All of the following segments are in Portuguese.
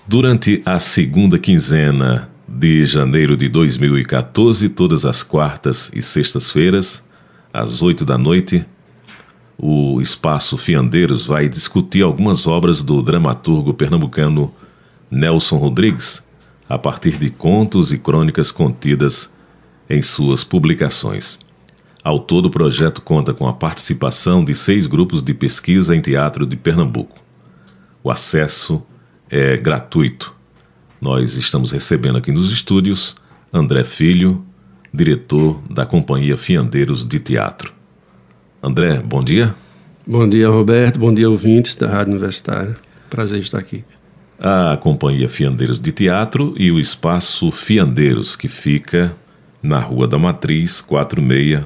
Durante a segunda quinzena de janeiro de 2014, todas as quartas e sextas-feiras, às 8 da noite, o Espaço Fiandeiros vai discutir algumas obras do dramaturgo pernambucano Nelson Rodrigues, a partir de contos e crônicas contidas em suas publicações. Ao todo, o projeto conta com a participação de 6 grupos de pesquisa em teatro de Pernambuco. O acesso é gratuito. Nós estamos recebendo aqui nos estúdios André Filho, diretor da Companhia Fiandeiros de Teatro. André, bom dia. Bom dia, Roberto. Bom dia, ouvintes da Rádio Universitária. Prazer estar aqui. A Companhia Fiandeiros de Teatro e o Espaço Fiandeiros, que fica na Rua da Matriz, 46,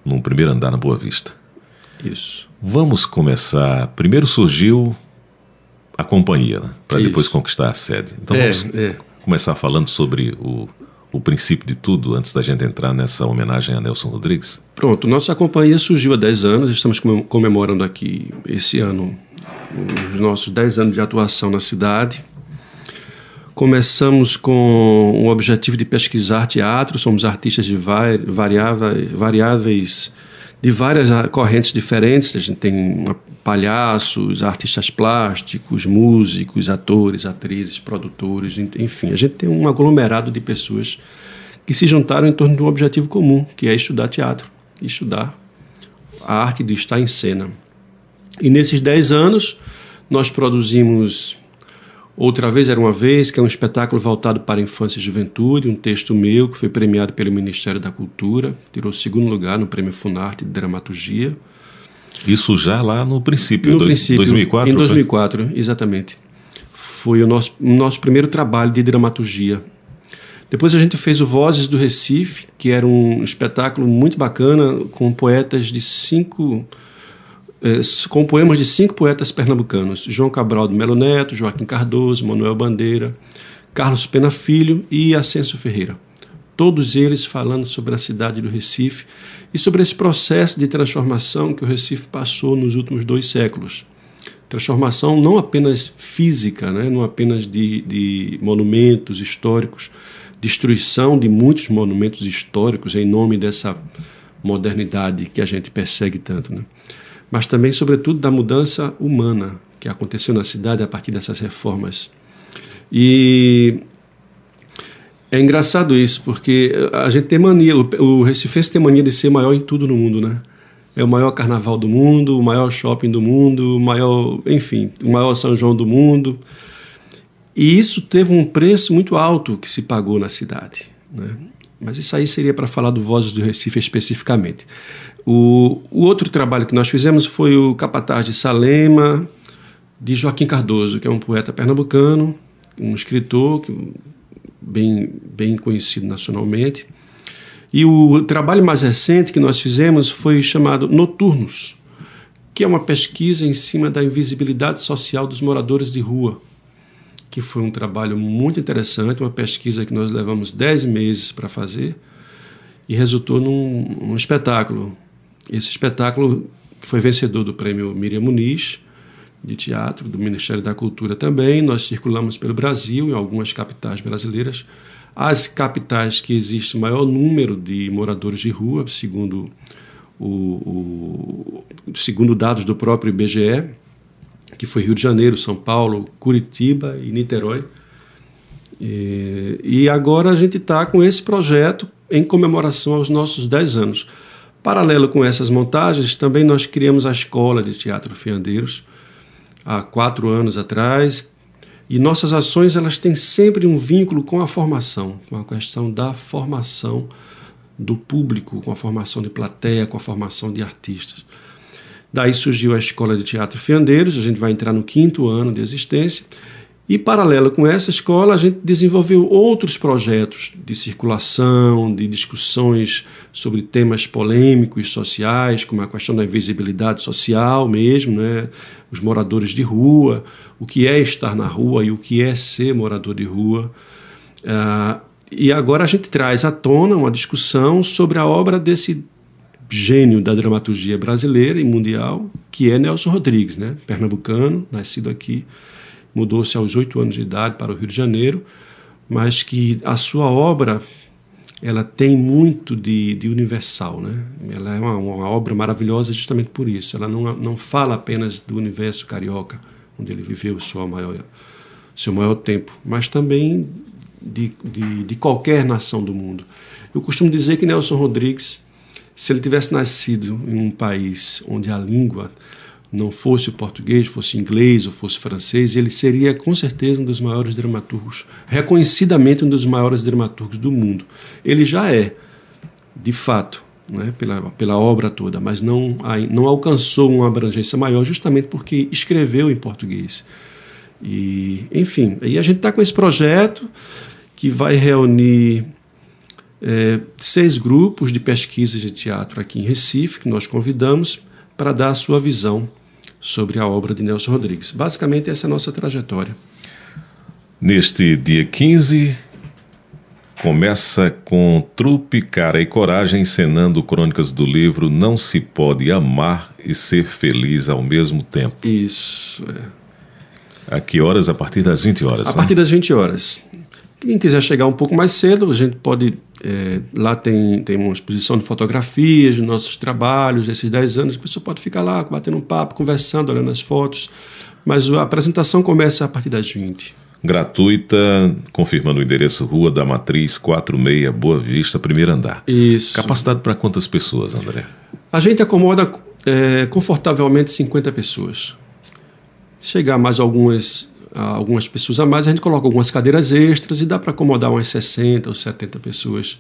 no primeiro andar, na Boa Vista. Isso. Vamos começar. Primeiro surgiu a companhia, né? Para depois conquistar a sede. Então vamos começar falando sobre o princípio de tudo, antes da gente entrar nessa homenagem a Nelson Rodrigues. Pronto, nossa companhia surgiu há 10 anos, estamos comemorando aqui esse ano os nossos 10 anos de atuação na cidade. Começamos com o objetivo de pesquisar teatro, somos artistas de variáveis, de várias correntes diferentes. A gente tem palhaços, artistas plásticos, músicos, atores, atrizes, produtores, enfim. A gente tem um aglomerado de pessoas que se juntaram em torno de um objetivo comum, que é estudar teatro, estudar a arte de estar em cena. E nesses 10 anos, nós produzimos Outra Vez Era Uma Vez, que é um espetáculo voltado para a infância e juventude, um texto meu que foi premiado pelo Ministério da Cultura, tirou 2º lugar no Prêmio Funarte de Dramaturgia. Isso já lá no princípio, 2004? Em 2004, foi? Exatamente. Foi o nosso primeiro trabalho de dramaturgia. Depois a gente fez o Vozes do Recife, que era um espetáculo muito bacana, com poetas de 5... com poemas de 5 poetas pernambucanos: João Cabral de Melo Neto, Joaquim Cardoso, Manuel Bandeira, Carlos Pena Filho e Ascenso Ferreira. Todos eles falando sobre a cidade do Recife e sobre esse processo de transformação que o Recife passou nos últimos 2 séculos. Transformação não apenas física, né? Não apenas de monumentos históricos, destruição de muitos monumentos históricos em nome dessa modernidade que a gente persegue tanto, né? Mas também, sobretudo, da mudança humana que aconteceu na cidade a partir dessas reformas. E é engraçado isso, porque a gente tem mania, o recifense tem mania de ser maior em tudo no mundo, né? É o maior carnaval do mundo, o maior shopping do mundo, o maior São João do mundo. E isso teve um preço muito alto que se pagou na cidade, né? Mas isso aí seria para falar do Vozes do Recife especificamente. O outro trabalho que nós fizemos foi o Capataz de Salema, de Joaquim Cardoso, que é um poeta pernambucano, um escritor bem conhecido nacionalmente. E o trabalho mais recente que nós fizemos foi chamado Noturnos, que é uma pesquisa em cima da invisibilidade social dos moradores de rua, que foi um trabalho muito interessante, uma pesquisa que nós levamos 10 meses para fazer e resultou num espetáculo. Esse espetáculo foi vencedor do Prêmio Miriam Muniz, de teatro, do Ministério da Cultura também. Nós circulamos pelo Brasil, em algumas capitais brasileiras. As capitais que existe o maior número de moradores de rua, segundo dados do próprio IBGE, que foi Rio de Janeiro, São Paulo, Curitiba e Niterói. E agora a gente está com esse projeto em comemoração aos nossos 10 anos. Paralelo com essas montagens, também nós criamos a Escola de Teatro Fiandeiros, há 4 anos atrás, e nossas ações elas têm sempre um vínculo com a formação, com a questão da formação do público, com a formação de plateia, com a formação de artistas. Daí surgiu a Escola de Teatro Fiandeiros, a gente vai entrar no 5º ano de existência, e paralelo com essa escola a gente desenvolveu outros projetos de circulação, de discussões sobre temas polêmicos sociais, como a questão da invisibilidade social mesmo, né? Os moradores de rua, o que é estar na rua e o que é ser morador de rua. E agora a gente traz à tona uma discussão sobre a obra desse gênio da dramaturgia brasileira e mundial, que é Nelson Rodrigues, né? Pernambucano, nascido aqui, mudou-se aos 8 anos de idade para o Rio de Janeiro, mas que a sua obra ela tem muito de universal, né? Ela é uma obra maravilhosa justamente por isso. Ela não fala apenas do universo carioca, onde ele viveu seu maior tempo, mas também de qualquer nação do mundo. Eu costumo dizer que Nelson Rodrigues, se ele tivesse nascido em um país onde a língua não fosse o português, fosse inglês ou fosse francês, ele seria com certeza um dos maiores dramaturgos, reconhecidamente um dos maiores dramaturgos do mundo. Ele já é, de fato, né, pela obra toda, mas não alcançou uma abrangência maior justamente porque escreveu em português. E, enfim, aí a gente está com esse projeto que vai reunir 6 grupos de pesquisa de teatro aqui em Recife, que nós convidamos para dar a sua visão sobre a obra de Nelson Rodrigues. Basicamente, essa é a nossa trajetória. Neste dia 15, começa com Trupe, Cara e Coragem, encenando crônicas do livro Não Se Pode Amar e Ser Feliz ao Mesmo Tempo. Isso. A que horas? A partir das 20 horas. A partir das 20 horas. Quem quiser chegar um pouco mais cedo, a gente pode... lá tem uma exposição de fotografias de nossos trabalhos, desses 10 anos. A pessoa pode ficar lá, batendo um papo, conversando, olhando as fotos. Mas a apresentação começa a partir das 20. Gratuita, confirmando o endereço: Rua da Matriz, 46, Boa Vista, primeiro andar. Isso. Capacidade para quantas pessoas, André? A gente acomoda confortavelmente 50 pessoas. Chegar mais algumas pessoas a mais, a gente coloca algumas cadeiras extras e dá para acomodar umas 60 ou 70 pessoas.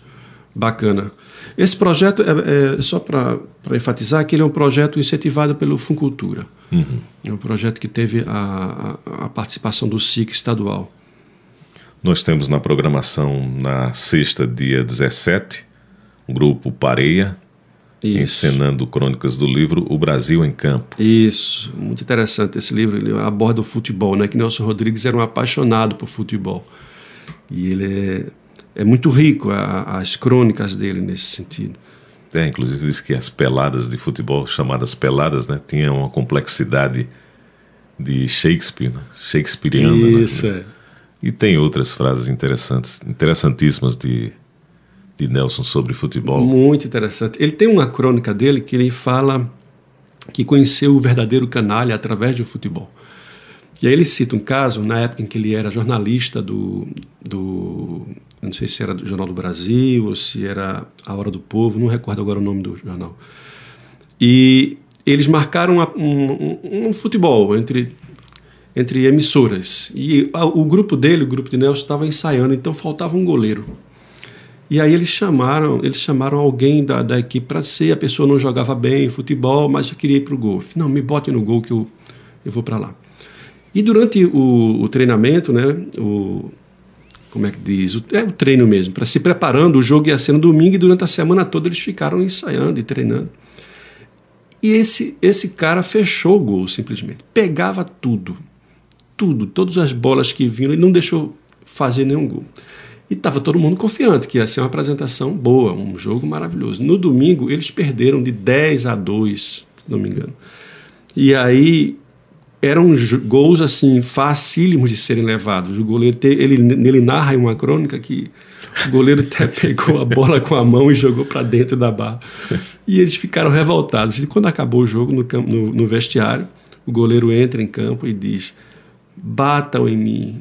Bacana. Esse projeto, só para enfatizar, que ele é um projeto incentivado pelo Funcultura. Uhum. É um projeto que teve a participação do SIC estadual. Nós temos na programação, na sexta, dia 17, o grupo Pareia, Isso. encenando crônicas do livro O Brasil em Campo. Isso, muito interessante esse livro. Ele aborda o futebol, né? Que Nelson Rodrigues era um apaixonado por futebol. E ele é muito rico, as crônicas dele nesse sentido. Inclusive diz que as peladas de futebol, chamadas peladas, né, tinham uma complexidade de Shakespeare, né? Shakespeareana. Isso, né? E tem outras frases interessantíssimas de Nelson sobre futebol. Muito interessante. Ele tem uma crônica dele que ele fala que conheceu o verdadeiro canalha através do futebol. E aí ele cita um caso, na época em que ele era jornalista não sei se era do Jornal do Brasil ou se era A Hora do Povo, não recordo agora o nome do jornal. E eles marcaram um futebol entre emissoras. E o grupo dele, o grupo de Nelson, estava ensaiando, então faltava um goleiro. E aí eles chamaram alguém da equipe para ser. A pessoa não jogava bem futebol, mas eu queria ir para o gol. Não, me bote no gol que eu vou para lá. E durante o treinamento, né, como é que diz? O treino mesmo, para se preparando, o jogo ia ser no domingo e durante a semana toda eles ficaram ensaiando e treinando. E esse cara fechou o gol simplesmente. Pegava tudo, todas as bolas que vinham, ele não deixou fazer nenhum gol. E estava todo mundo confiante que ia ser uma apresentação boa, um jogo maravilhoso. No domingo, eles perderam de 10-2, se não me engano. E aí eram gols assim, facílimos de serem levados. O goleiro, ele narra em uma crônica que o goleiro até pegou a bola com a mão e jogou para dentro da barra. E eles ficaram revoltados. E quando acabou o jogo no vestiário, o goleiro entra em campo e diz: batam em mim,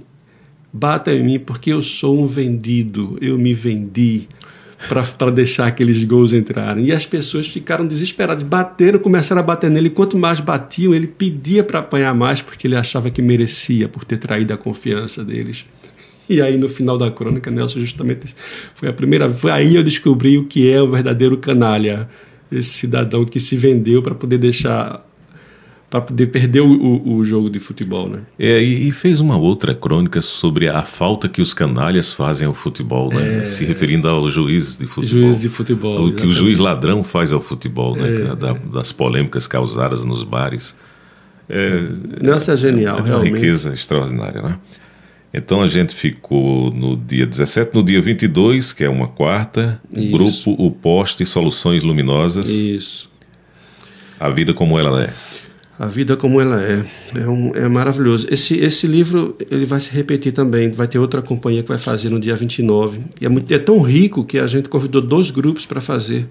porque eu sou um vendido, eu me vendi para deixar aqueles gols entrarem. E as pessoas ficaram desesperadas, começaram a bater nele, e quanto mais batiam, ele pedia para apanhar mais, porque ele achava que merecia, por ter traído a confiança deles. E aí, no final da crônica, Nelson justamente foi aí eu descobri o que é o verdadeiro canalha, esse cidadão que se vendeu para poder perder o jogo de futebol, né? E fez uma outra crônica sobre a falta que os canalhas fazem ao futebol, né? Se referindo aos juízes de futebol. Juízes de futebol, o que o juiz ladrão faz ao futebol, né? Das polêmicas causadas nos bares. Nelson é genial, realmente. Uma riqueza extraordinária, né? Então a gente ficou no dia 17, no dia 22, que é uma quarta, o grupo O Poste Soluções Luminosas. Isso. A vida como ela é. A Vida Como Ela é maravilhoso. Esse livro ele vai se repetir também, vai ter outra companhia que vai fazer no dia 29. E é tão rico que a gente convidou 2 grupos para fazer.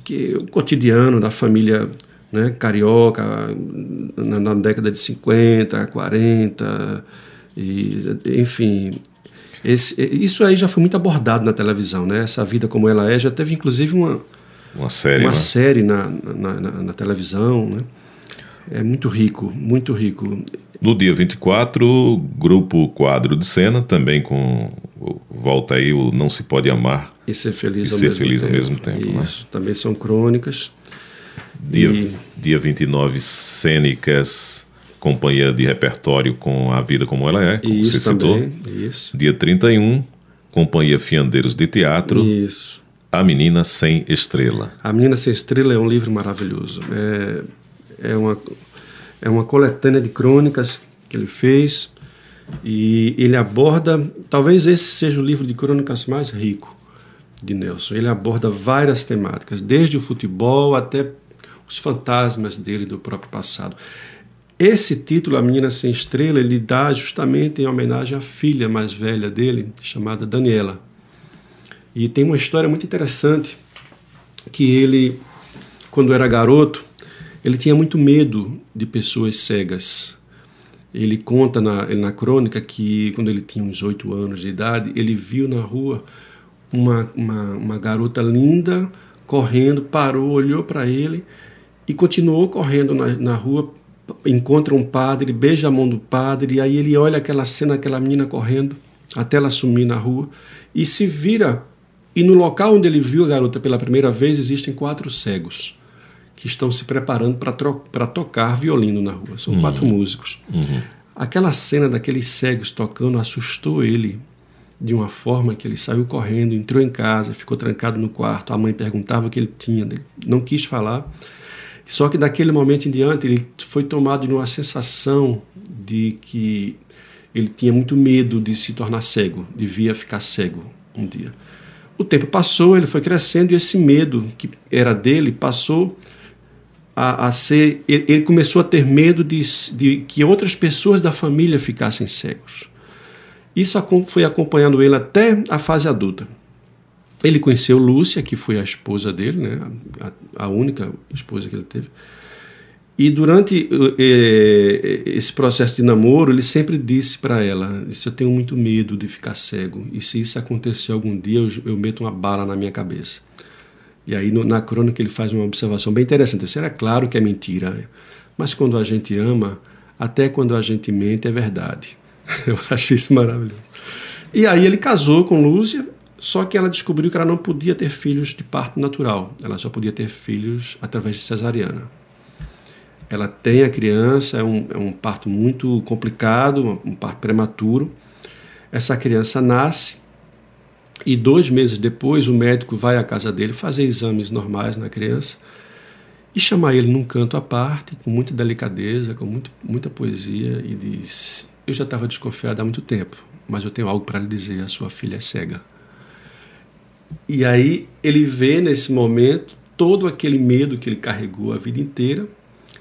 Que o cotidiano da família, né, carioca, na década de 50, 40, enfim... Isso aí já foi muito abordado na televisão, né? Essa Vida Como Ela já teve inclusive uma série na televisão, né? É muito rico, muito rico. No dia 24, grupo Quadro de Cena, também com... Volta aí o Não Se Pode Amar e Ser Feliz, ao mesmo tempo. Isso, né? Também são crônicas. Dia 29, Cênicas, companhia de repertório com A Vida Como Ela É, como isso você também, citou. Isso. Dia 31, companhia Fiandeiros de Teatro. Isso. A Menina Sem Estrela. A Menina Sem Estrela é um livro maravilhoso. É uma coletânea de crônicas que ele fez e ele aborda, talvez esse seja o livro de crônicas mais rico de Nelson. Ele aborda várias temáticas, desde o futebol até os fantasmas dele, do próprio passado. Esse título, A Menina Sem Estrela, ele dá justamente em homenagem à filha mais velha dele, chamada Daniela. E tem uma história muito interessante, que ele, quando era garoto, ele tinha muito medo de pessoas cegas. Ele conta na crônica que, quando ele tinha uns 8 anos de idade, ele viu na rua uma garota linda correndo, parou, olhou para ele e continuou correndo na rua, encontra um padre, beija a mão do padre, e aí ele olha aquela cena, aquela menina correndo, até ela sumir na rua, e se vira... E no local onde ele viu a garota pela primeira vez, existem 4 cegos que estão se preparando para tocar violino na rua. São 4 músicos. Aquela cena daqueles cegos tocando assustou ele de uma forma que ele saiu correndo, entrou em casa, ficou trancado no quarto. A mãe perguntava o que ele tinha, ele não quis falar. Só que daquele momento em diante ele foi tomado de uma sensação de que ele tinha muito medo de se tornar cego, devia ficar cego um dia. O tempo passou, ele foi crescendo e esse medo que era dele passou a ser... Ele começou a ter medo de que outras pessoas da família ficassem cegos. Isso foi acompanhando ele até a fase adulta. Ele conheceu Lúcia, que foi a esposa dele, né? A única esposa que ele teve. E durante esse processo de namoro, ele sempre disse para ela, eu tenho muito medo de ficar cego, e se isso acontecer algum dia, eu meto uma bala na minha cabeça. E aí na crônica ele faz uma observação bem interessante. Isso era claro que é mentira, mas quando a gente ama, até quando a gente mente é verdade. Eu acho isso maravilhoso. E aí ele casou com Lúcia, só que ela descobriu que ela não podia ter filhos de parto natural, ela só podia ter filhos através de cesariana. Ela tem a criança, é um parto muito complicado, um parto prematuro. Essa criança nasce e 2 meses depois o médico vai à casa dele fazer exames normais na criança e chamar ele num canto à parte, com muita delicadeza, com muita poesia, e diz: eu já estava desconfiado há muito tempo, mas eu tenho algo para lhe dizer, a sua filha é cega. E aí ele vê nesse momento todo aquele medo que ele carregou a vida inteira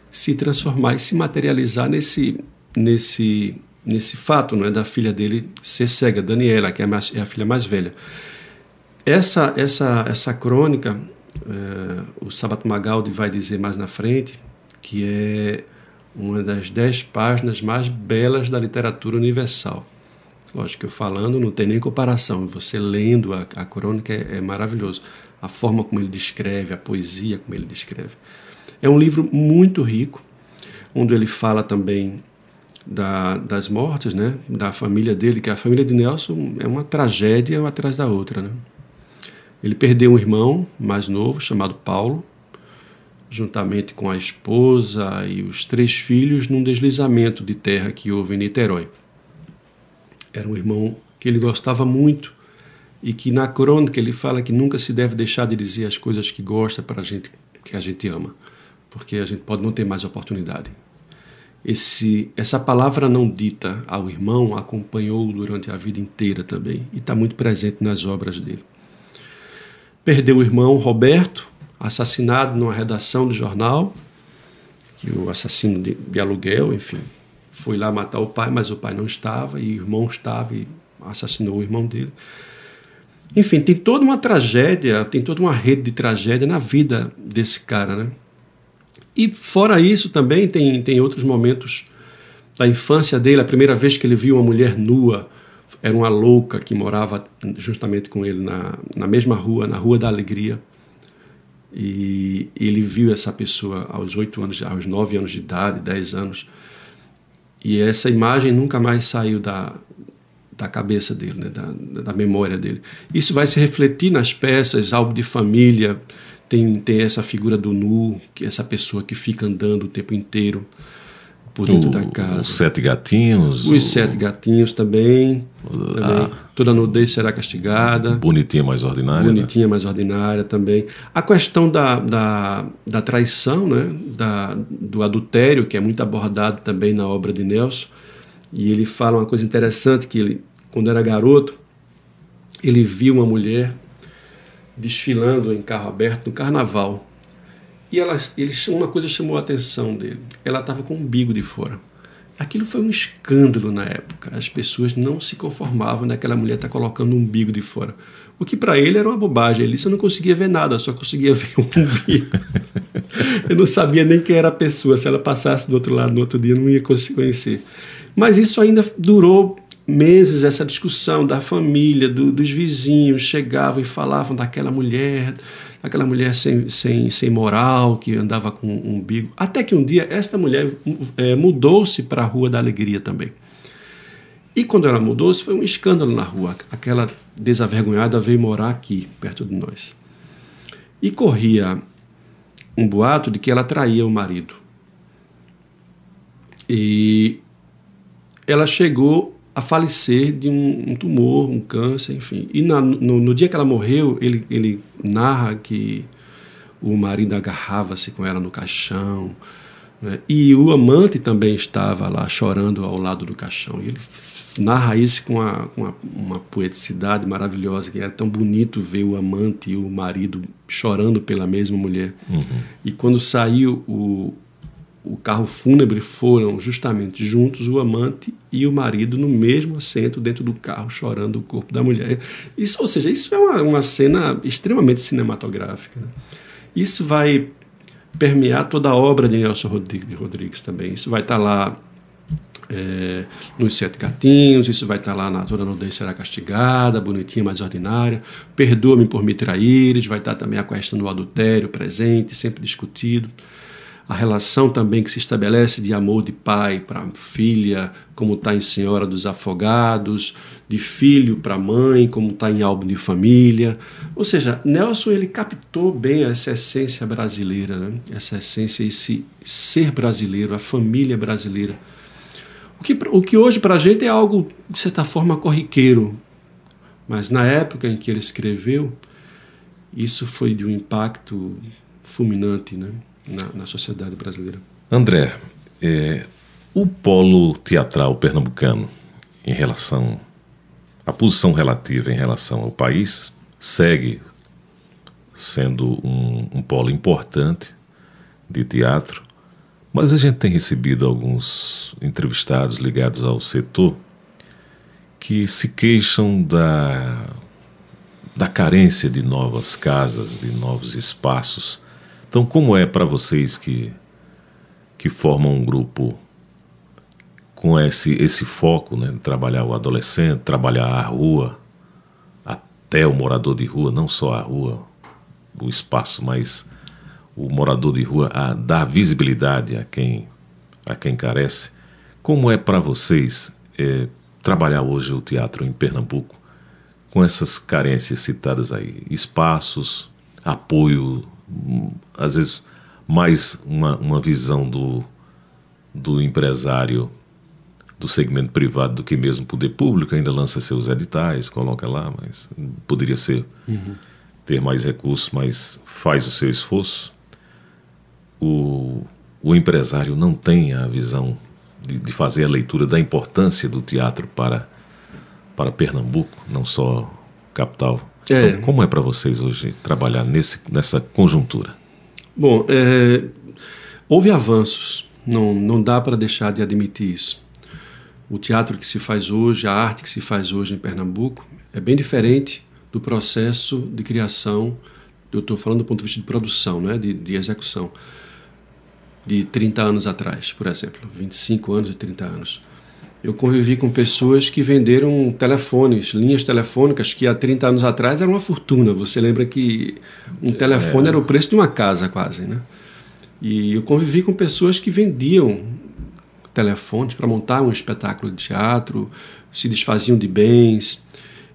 se transformar e se materializar nesse fato, né, da filha dele ser cega, Daniela, que é a filha mais velha. Essa crônica, o Sabato Magaldi vai dizer mais na frente, que é uma das 10 páginas mais belas da literatura universal. Lógico que eu falando não tem nem comparação, você lendo a crônica é maravilhoso. A forma como ele descreve, a poesia como ele descreve. É um livro muito rico, onde ele fala também das mortes, né? Da família dele, que a família de Nelson é uma tragédia uma atrás da outra, né? Ele perdeu um irmão mais novo, chamado Paulo, juntamente com a esposa e os 3 filhos, num deslizamento de terra que houve em Niterói. Era um irmão que ele gostava muito e que na crônica ele fala que nunca se deve deixar de dizer as coisas que gosta para a gente, que a gente ama, porque a gente pode não ter mais oportunidade. Essa palavra não dita ao irmão acompanhou-o durante a vida inteira também e está muito presente nas obras dele. Perdeu o irmão Roberto, assassinado numa redação do jornal, que o assassino de aluguel, enfim, foi lá matar o pai, mas o pai não estava, e o irmão estava e assassinou o irmão dele. Enfim, tem toda uma tragédia, tem toda uma rede de tragédia na vida desse cara, né? E fora isso também tem outros momentos da infância dele. A primeira vez que ele viu uma mulher nua, era uma louca que morava justamente com ele na mesma rua, na Rua da Alegria. E ele viu essa pessoa aos 8 anos, aos 9 anos de idade, 10 anos. E essa imagem nunca mais saiu da cabeça dele, né? da memória dele. Isso vai se refletir nas peças, álbum de família. Tem essa figura do nu, que é essa pessoa que fica andando o tempo inteiro por dentro da casa. Os 7 gatinhos. Os 7 gatinhos também. Toda nudez será castigada. Bonitinha mais ordinária. Bonitinha mais ordinária também. A questão da traição, né? Do adultério, que é muito abordado também na obra de Nelson. E ele fala uma coisa interessante, que ele, quando era garoto, ele viu uma mulher desfilando em carro aberto no carnaval. E uma coisa chamou a atenção dele. Ela estava com o umbigo de fora. Aquilo foi um escândalo na época. As pessoas não se conformavam daquela mulher estar colocando o umbigo de fora. O que para ele era uma bobagem. Ele disse: eu não conseguia ver nada, só conseguia ver o umbigo. Eu não sabia nem quem era a pessoa. Se ela passasse do outro lado no outro dia, eu não ia conseguir conhecer. Mas isso ainda durou meses, essa discussão da família, dos vizinhos, chegavam e falavam daquela mulher sem moral, que andava com um umbigo. Até que um dia, esta mulher mudou-se para a Rua da Alegria também. E quando ela mudou-se, foi um escândalo na rua. Aquela desavergonhada veio morar aqui, perto de nós. E corria um boato de que ela traía o marido. E ela chegou a falecer de um tumor, um câncer, enfim. E no dia que ela morreu, ele narra que o marido agarrava-se com ela no caixão, né? E o amante também estava lá chorando ao lado do caixão. E ele narra isso com uma poeticidade maravilhosa, que era tão bonito ver o amante e o marido chorando pela mesma mulher. Uhum. E quando saiu o carro fúnebre, foram justamente juntos o amante e o marido no mesmo assento dentro do carro, chorando o corpo da mulher. Isso, ou seja, isso é uma cena extremamente cinematográfica, né? Isso vai permear toda a obra de Nelson Rodrigues também. Isso vai estar lá nos 7 gatinhos, isso vai estar lá na Toda Nudez Será Castigada, Bonitinha Mais Ordinária, Perdoa-me por Me Traíres, vai estar também a questão do adultério presente, sempre discutido. A relação também que se estabelece de amor de pai para filha, como está em Senhora dos Afogados, de filho para mãe, como está em Álbum de Família. Ou seja, Nelson ele captou bem essa essência brasileira, né? Essa essência, esse ser brasileiro, a família brasileira. O que hoje para a gente é algo, de certa forma, corriqueiro. Mas na época em que ele escreveu, isso foi de um impacto fulminante, né? Na sociedade brasileira. André, o polo teatral pernambucano, em relação à posição relativa em relação ao país, segue sendo um polo importante de teatro, mas a gente tem recebido alguns entrevistados ligados ao setor que se queixam da carência de novas casas, de novos espaços. Então, como é para vocês que formam um grupo com esse foco, né, de trabalhar o adolescente, trabalhar a rua, até o morador de rua, não só a rua, o espaço, mas o morador de rua, a dar visibilidade a quem carece. Como é para vocês trabalhar hoje o teatro em Pernambuco com essas carências citadas aí? Espaços, apoio, às vezes mais uma visão do empresário do segmento privado do que mesmo o poder público. Ainda lança seus editais, coloca lá, mas poderia ser ter mais recursos, mas faz o seu esforço. O empresário não tem a visão de fazer a leitura da importância do teatro para Pernambuco, não só capital. Então, como é para vocês hoje trabalhar nessa conjuntura? Bom, Houve avanços, não dá para deixar de admitir isso. O teatro que se faz hoje, a arte que se faz hoje em Pernambuco, é bem diferente do processo de criação, eu estou falando do ponto de vista de produção, né, de execução, de 30 anos atrás, por exemplo, 25 anos e 30 anos. Eu convivi com pessoas que venderam telefones, linhas telefônicas que há 30 anos atrás eram uma fortuna. Você lembra que um telefone era o preço de uma casa quase, né? E eu convivi com pessoas que vendiam telefones para montar um espetáculo de teatro, se desfaziam de bens.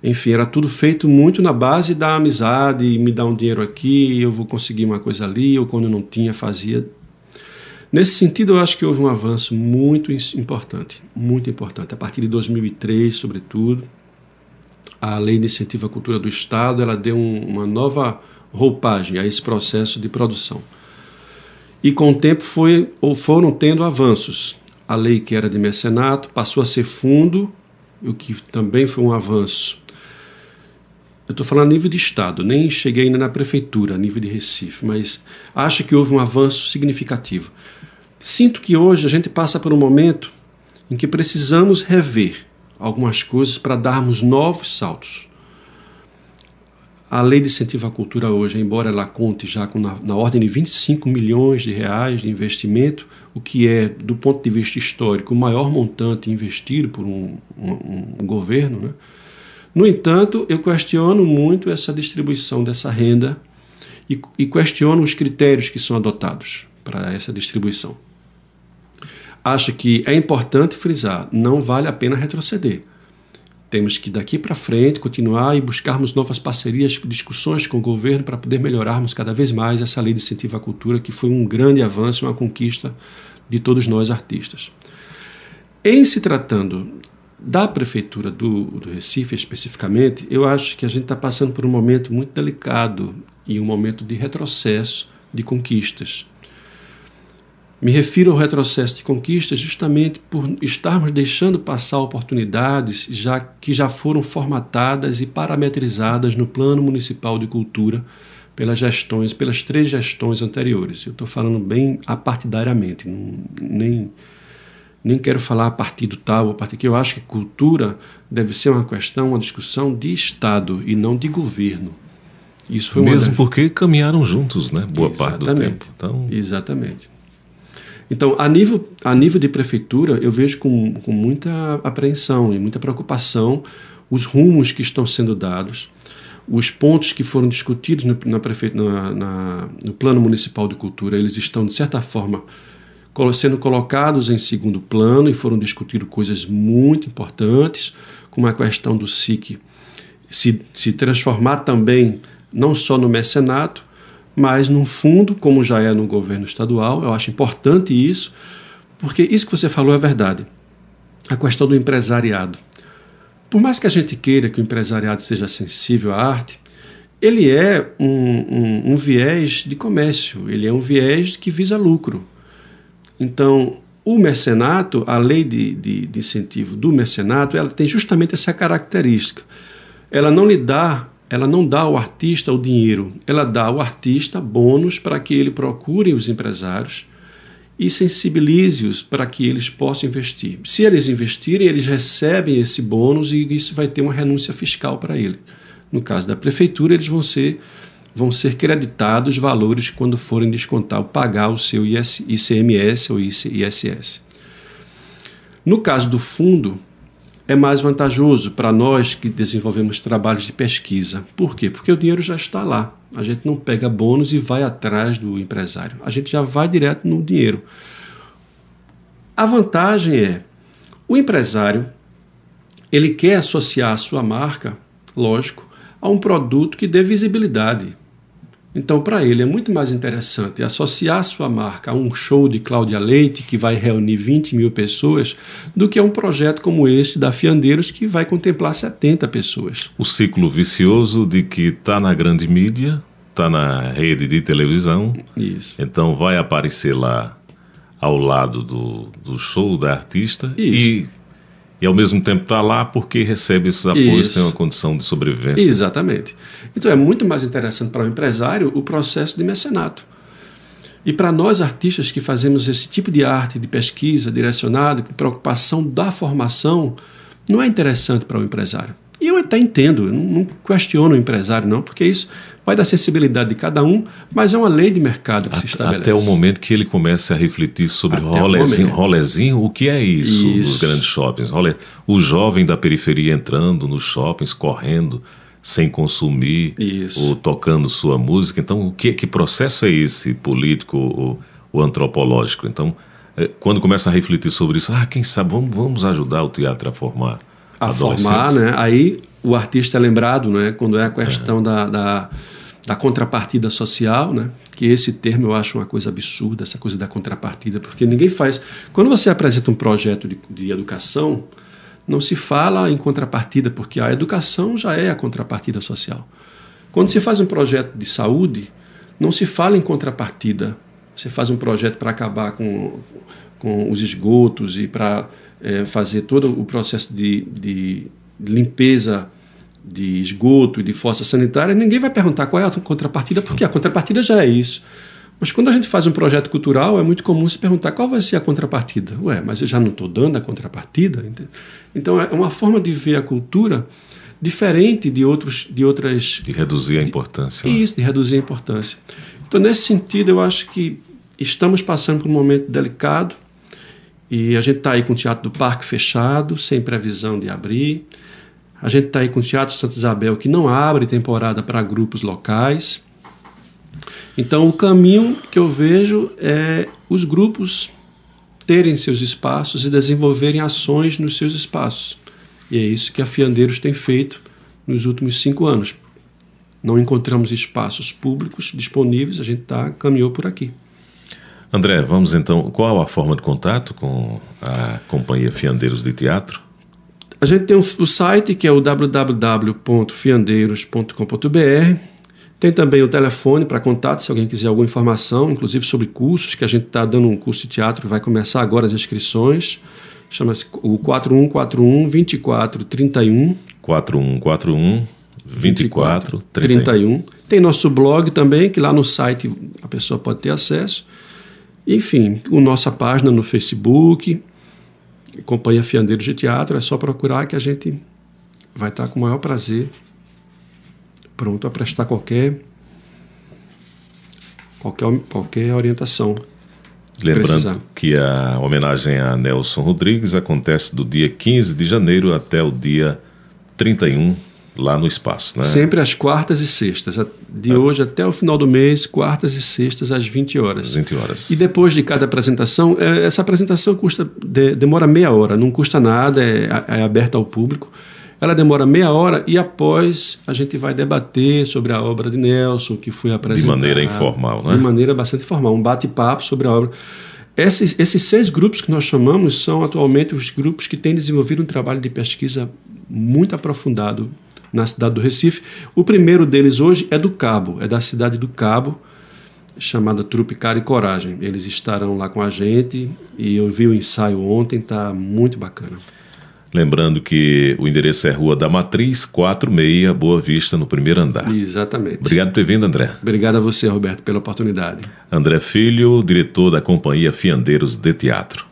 Enfim, era tudo feito muito na base da amizade, me dá um dinheiro aqui, eu vou conseguir uma coisa ali, ou quando eu não tinha, fazia. Nesse sentido, eu acho que houve um avanço muito importante, muito importante. A partir de 2003, sobretudo, a Lei de Incentivo à Cultura do Estado, ela deu uma nova roupagem a esse processo de produção. E com o tempo foram tendo avanços. A lei que era de mecenato passou a ser fundo, o que também foi um avanço. Eu estou falando a nível de Estado, nem cheguei ainda na prefeitura, a nível de Recife, mas acho que houve um avanço significativo. Sinto que hoje a gente passa por um momento em que precisamos rever algumas coisas para darmos novos saltos. A Lei de Incentivo à Cultura hoje, embora ela conte já na ordem de 25 milhões de reais de investimento, o que é, do ponto de vista histórico, o maior montante investido por um governo, né? No entanto, eu questiono muito essa distribuição dessa renda e questiono os critérios que são adotados para essa distribuição. Acho que é importante frisar, não vale a pena retroceder. Temos que, daqui para frente, continuar e buscarmos novas parcerias, discussões com o governo para poder melhorarmos cada vez mais essa lei de incentivo à cultura, que foi um grande avanço, uma conquista de todos nós artistas. Em se tratando da Prefeitura do Recife, especificamente, eu acho que a gente está passando por um momento muito delicado e um momento de retrocesso de conquistas. Me refiro ao retrocesso de conquistas justamente por estarmos deixando passar oportunidades que já foram formatadas e parametrizadas no Plano Municipal de Cultura pelas 3 gestões anteriores. Eu estou falando bem apartidariamente, nem quero falar a partido tal ou partido que. Eu acho que cultura deve ser uma discussão de Estado e não de governo. Isso foi mesmo porque caminharam juntos, né? Boa parte do tempo. Então... Exatamente. Então, a nível de prefeitura, eu vejo com muita apreensão e muita preocupação os rumos que estão sendo dados, os pontos que foram discutidos no Plano Municipal de Cultura, eles estão, de certa forma, sendo colocados em segundo plano e foram discutidas coisas muito importantes, como a questão do SIC se transformar também não só no mecenato, mas num fundo, como já é no governo estadual. Eu acho importante isso, porque isso que você falou é verdade. A questão do empresariado. Por mais que a gente queira que o empresariado seja sensível à arte, ele é um viés de comércio, ele é um viés que visa lucro. Então, o mecenato, a lei de incentivo do mecenato, ela tem justamente essa característica. Ela não dá ao artista o dinheiro, ela dá ao artista bônus para que ele procure os empresários e sensibilize-os para que eles possam investir. Se eles investirem, eles recebem esse bônus e isso vai ter uma renúncia fiscal para ele. No caso da prefeitura, eles vão ser creditados valores quando forem descontar ou pagar o seu ICMS ou ISS. No caso do fundo, é mais vantajoso para nós que desenvolvemos trabalhos de pesquisa. Por quê? Porque o dinheiro já está lá. A gente não pega bônus e vai atrás do empresário. A gente já vai direto no dinheiro. A vantagem é, o empresário, ele quer associar a sua marca, lógico, a um produto que dê visibilidade. Então, para ele, é muito mais interessante associar sua marca a um show de Cláudia Leite, que vai reunir 20 mil pessoas, do que a um projeto como esse da Fiandeiros, que vai contemplar 70 pessoas. O ciclo vicioso de que está na grande mídia, está na rede de televisão, isso. Então vai aparecer lá ao lado do show da artista e ao mesmo tempo está lá porque recebe esses apoios, tem uma condição de sobrevivência. Exatamente. Então é muito mais interessante para o empresário o processo de mecenato. E para nós artistas que fazemos esse tipo de arte, de pesquisa direcionada, com preocupação da formação, não é interessante para o empresário. E eu até entendo, eu não questiono o empresário não, porque isso vai da sensibilidade de cada um, mas é uma lei de mercado que se estabelece. Até o momento que ele comece a refletir sobre rolezinho, o que é isso nos grandes shoppings? O jovem da periferia entrando nos shoppings, correndo, sem consumir, ou tocando sua música. Então, que processo é esse político ou antropológico? Então, quando começa a refletir sobre isso, quem sabe, vamos ajudar o teatro a formar adolescentes. Né? Aí o artista é lembrado, né? Quando é a questão da contrapartida social, né? Que esse termo eu acho uma coisa absurda, essa coisa da contrapartida, porque ninguém faz... Quando você apresenta um projeto de educação, não se fala em contrapartida, porque a educação já é a contrapartida social. Quando se faz um projeto de saúde, não se fala em contrapartida. Você faz um projeto para acabar com os esgotos e para fazer todo o processo de limpeza de esgoto e de fossa sanitária. Ninguém vai perguntar qual é a contrapartida, porque a contrapartida já é isso. Mas quando a gente faz um projeto cultural, é muito comum se perguntar qual vai ser a contrapartida. Mas eu já não estou dando a contrapartida? Então, é uma forma de ver a cultura diferente de outras... De reduzir a importância. Isso, de reduzir a importância. Então, nesse sentido, eu acho que estamos passando por um momento delicado e a gente está aí com o Teatro do Parque fechado, sem previsão de abrir. A gente está aí com o Teatro Santa Isabel, que não abre temporada para grupos locais. Então, o caminho que eu vejo é os grupos terem seus espaços e desenvolverem ações nos seus espaços. E é isso que a Fiandeiros tem feito nos últimos 5 anos. Não encontramos espaços públicos disponíveis, a gente caminhou por aqui. André, vamos então... Qual a forma de contato com a Companhia Fiandeiros de Teatro? A gente tem o site, que é o www.fiandeiros.com.br. Tem também o telefone para contato, se alguém quiser alguma informação, inclusive sobre cursos, que a gente está dando um curso de teatro que vai começar agora as inscrições. Chama-se o 4141-2431. 4141-2431. Tem nosso blog também, que lá no site a pessoa pode ter acesso. Enfim, nossa página no Facebook, Companhia Fiandeiros de Teatro, é só procurar que a gente vai estar com o maior prazer pronto a prestar qualquer orientação. Lembrando que a homenagem a Nelson Rodrigues acontece do dia 15 de janeiro até o dia 31, lá no espaço, né? Sempre às quartas e sextas. De hoje até o final do mês, quartas e sextas às 20 horas. Às 20 horas. E depois de cada apresentação, essa apresentação demora meia hora, não custa nada, é aberta ao público. Ela demora meia hora e após a gente vai debater sobre a obra de Nelson, que foi apresentada. De maneira informal, né? De maneira bastante informal, um bate-papo sobre a obra. Esses 6 grupos que nós chamamos são atualmente os grupos que têm desenvolvido um trabalho de pesquisa muito aprofundado na cidade do Recife. O primeiro deles hoje é do Cabo, é da cidade do Cabo, chamada Trupe Cara e Coragem. Eles estarão lá com a gente e eu vi o ensaio ontem, está muito bacana. Lembrando que o endereço é Rua da Matriz, 46, Boa Vista, no primeiro andar. Exatamente. Obrigado por ter vindo, André. Obrigado a você, Roberto, pela oportunidade. André Filho, diretor da Companhia Fiandeiros de Teatro.